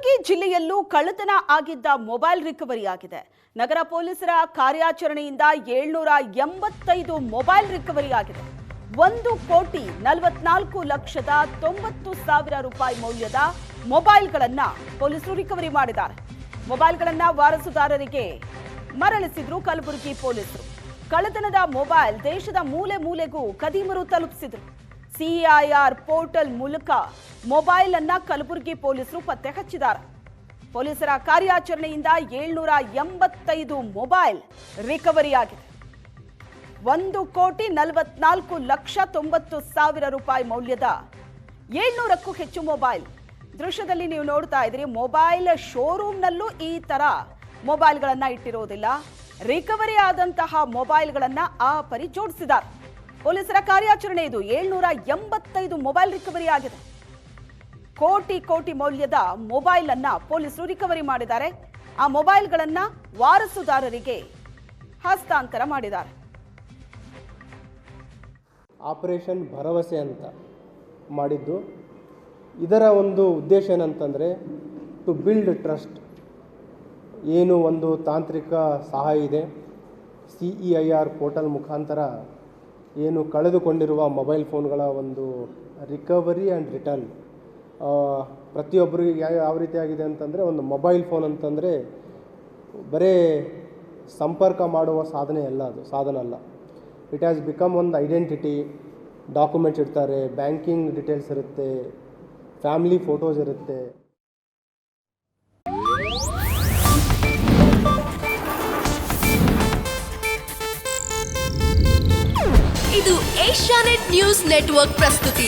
ಕಲಬುರಗಿ ಜಿಲ್ಲೆಯಲ್ಲೂ ಕಳ್ಳತನ ಆಗಿದ್ದ ಮೊಬೈಲ್ ರಿಕವರಿ ಆಗಿದೆ. ನಗರ ಪೊಲೀಸರ ಕಾರ್ಯಾಚರಣೆಯಿಂದ 785 ಮೊಬೈಲ್ ರಿಕವರಿ ಆಗಿದೆ. 1,44,90,000 ರೂಪಾಯಿ ಮೌಲ್ಯದ ಮೊಬೈಲ್ಗಳನ್ನು ಪೊಲೀಸರು ರಿಕವರಿ ಮಾಡಿದ್ದಾರೆ. ಮೊಬೈಲ್ಗಳನ್ನು ವಾರಸುದಾರರಿಗೆ ಮರಳಿಸಿದ್ರು ಕಲಬುರಗಿ ಪೊಲೀಸರು. ಕಳ್ಳತನದ ಮೊಬೈಲ್ ದೇಶದ ಮೂಲೆ ಮೂಲೆಗೂ ಕದೀಮರು ತಲುಪಿಸಿದ್ರು. ಸಿಐಆರ್ ಪೋರ್ಟಲ್ ಮೂಲಕ ಮೊಬೈಲ್ ಅನ್ನ ಕಲಬುರಗಿ ಪೊಲೀಸರು ಪತ್ತೆ ಹಚ್ಚಿದ್ದಾರೆ. ಪೊಲೀಸರ ಕಾರ್ಯಾಚರಣೆಯಿಂದ 785 ಮೊಬೈಲ್ ರಿಕವರಿ ಆಗಿದೆ. 1,44,90,000 ರೂಪಾಯಿ ಮೌಲ್ಯದ 700ಕ್ಕೂ ಹೆಚ್ಚು ಮೊಬೈಲ್. ದೃಶ್ಯದಲ್ಲಿ ನೀವು ನೋಡ್ತಾ ಇದ್ದೀರಿ, ಮೊಬೈಲ್ ಶೋರೂಮ್ನಲ್ಲೂ ಈ ತರ ಮೊಬೈಲ್ಗಳನ್ನ ಇಟ್ಟಿರೋದಿಲ್ಲ. ರಿಕವರಿ ಆದಂತಹ ಮೊಬೈಲ್ಗಳನ್ನ ಆ ಪರಿ ಜೋಡಿಸಿದ್ದಾರೆ. ಪೊಲೀಸರ ಕಾರ್ಯಾಚರಣೆ ಇದು. 785 ಮೊಬೈಲ್ ರಿಕವರಿ ಆಗಿದೆ. ಕೋಟಿ ಮೌಲ್ಯದ ಮೊಬೈಲ್ ಅನ್ನ ಪೊಲೀಸರು ರಿಕವರಿ ಮಾಡಿದ್ದಾರೆ. ಆ ಮೊಬೈಲ್ಗಳನ್ನ ವಾರಸುದಾರರಿಗೆ ಹಸ್ತಾಂತರ ಮಾಡಿದ್ದಾರೆ. ಆಪರೇಷನ್ ಭರವಸೆ ಅಂತ ಮಾಡಿದ್ದು. ಇದರ ಒಂದು ಉದ್ದೇಶ ಏನಂತಂದರೆ ಟು ಬಿಲ್ಡ್ ಟ್ರಸ್ಟ್. ಏನು ಒಂದು ತಾಂತ್ರಿಕ ಸಹಾಯ ಇದೆ, CEIR ಪೋರ್ಟಲ್ ಮುಖಾಂತರ ಏನು ಕಳೆದುಕೊಂಡಿರುವ ಮೊಬೈಲ್ ಫೋನ್ಗಳ ಒಂದು ರಿಕವರಿ ಆ್ಯಂಡ್ ರಿಟರ್ನ್. ಪ್ರತಿಯೊಬ್ಬರಿಗೆ ಯಾವ ರೀತಿ ಆಗಿದೆ ಅಂತಂದರೆ, ಒಂದು ಮೊಬೈಲ್ ಫೋನ್ ಅಂತಂದರೆ ಬರೀ ಸಂಪರ್ಕ ಮಾಡುವ ಸಾಧನ ಅಲ್ಲ. ಇಟ್ ಹ್ಯಾಸ್ ಬಿಕಮ್ ಒಂದು ಐಡೆಂಟಿಟಿ. ಡಾಕ್ಯುಮೆಂಟ್ಸ್ ಇರ್ತಾರೆ, ಬ್ಯಾಂಕಿಂಗ್ ಡೀಟೇಲ್ಸ್ ಇರುತ್ತೆ, ಫ್ಯಾಮಿಲಿ ಫೋಟೋಸ್ ಇರುತ್ತೆ. ಇದು ಏಷ್ಯಾನೆಟ್ ನ್ಯೂಸ್ ನೆಟ್ವರ್ಕ್ ಪ್ರಸ್ತುತಿ.